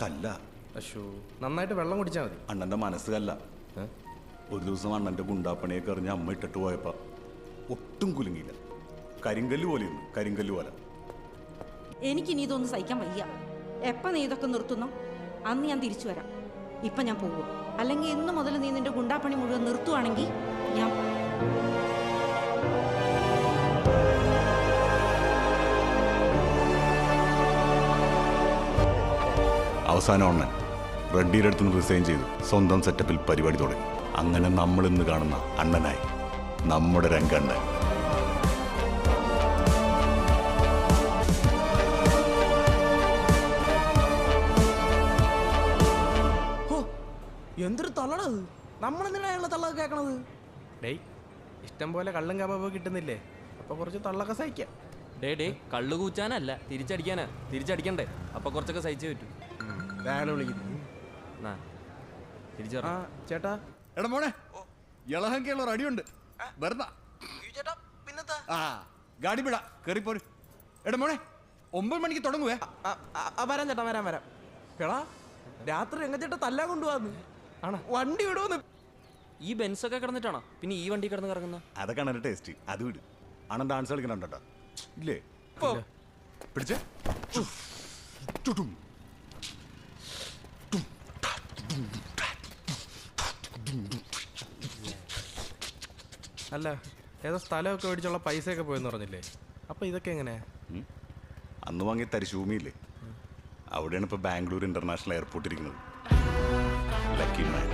കല്ല. അശോ, നന്നായിട്ട് വെള്ളം കുടിച്ചാൽ മതി. അണ്ണൻ്റെ മനസ്സ് കല്ല. ഒരു ദിവസം അണ്ണൻ്റെ ഗുണ്ടാപ്പണിയൊക്കെ എറിഞ്ഞ് അമ്മ ഇട്ടിട്ട് പോയപ്പോൾ ഒട്ടും കുലുങ്ങിയില്ല. കരിങ്കല്ല് പോലെ ഇരുന്നു, കരിങ്കല്ല് പോലെ. എനിക്കിനി ഇതൊന്നും സഹിക്കാൻ വയ്യ. എപ്പോൾ നീ ഇതൊക്കെ നിർത്തുന്നോ അന്ന് ഞാൻ തിരിച്ചു വരാം. ഇപ്പം ഞാൻ പോകും. അല്ലെങ്കിൽ ഇന്നു മുതൽ നീ നിന്റെ ഗുണ്ടാപ്പണി മുഴുവൻ നിർത്തുവാണെങ്കിൽ ഞാൻ അവസാനം അണ്ണൻ റെഡ്ഡിയുടെ അടുത്ത് നിന്ന് റിസൈൻ ചെയ്തു സ്വന്തം സെറ്റപ്പിൽ പരിപാടി തുടങ്ങി. അങ്ങനെ നമ്മൾ ഇന്ന് കാണുന്ന അണ്ണനായി നമ്മുടെ രംഗണ്ണൻ. എന്തൊരു തള്ളണത്! നമ്മളെന്തിനാണ് തള്ള കേൾക്കണത്? ഡേയ്, ഇഷ്ടം പോലെ കള്ളും കബാബ് കിട്ടുന്നില്ലേ? അപ്പൊ കുറച്ച് തള്ളൊക്കെ സഹിക്കാം. ഡേ കള്ളു കൂച്ചാനല്ല, തിരിച്ചടിക്കാനാ. തിരിച്ചടിക്കണ്ടേ? അപ്പൊ കുറച്ചൊക്കെ സഹിച്ചേ പറ്റൂ. ആ ചേട്ടാ, എടാ മോനെ, ഇളഹങ്കയുള്ള അടിയുണ്ട്. വെറുതെ ആ ഗാഡി വിടാ, കേറിപ്പോര്. എടാ മോനെ, 9 മണിക്ക് തുടങ്ങുവേ. വരാം ചേട്ടാ, വരാം. എടാ, രാത്രി എങ്ങച്ചേട്ടാ തല്ലാൻ കൊണ്ടുപോവാന്ന്. ആണോ? വണ്ടി വിടുവന്ന്. ഈ ബെൻസൊക്കെ കിടന്നിട്ടാണോ പിന്നെ ഈ വണ്ടി കിടന്ന് കറങ്ങുന്ന? അതൊക്കെ അണ്ണൻ്റെ ടേസ്റ്റ്. അത് വിട്. അണ്ണൻ ഡാൻസ് കളിക്കണോ? ഇല്ലേ? പിടിച്ചേ. അല്ല, ഏതോ സ്ഥലമൊക്കെ മേടിച്ചുള്ള പൈസയൊക്കെ പോയെന്ന് പറഞ്ഞില്ലേ? അപ്പൊ ഇതൊക്കെ എങ്ങനെയാ? അന്ന് വാങ്ങിയ തരിശൂമിയില്ലേ, അവിടെയാണ് ഇപ്പോൾ ബാംഗ്ലൂർ ഇന്റർനാഷണൽ എയർപോർട്ട് ഇരിക്കുന്നത്. Lucky man.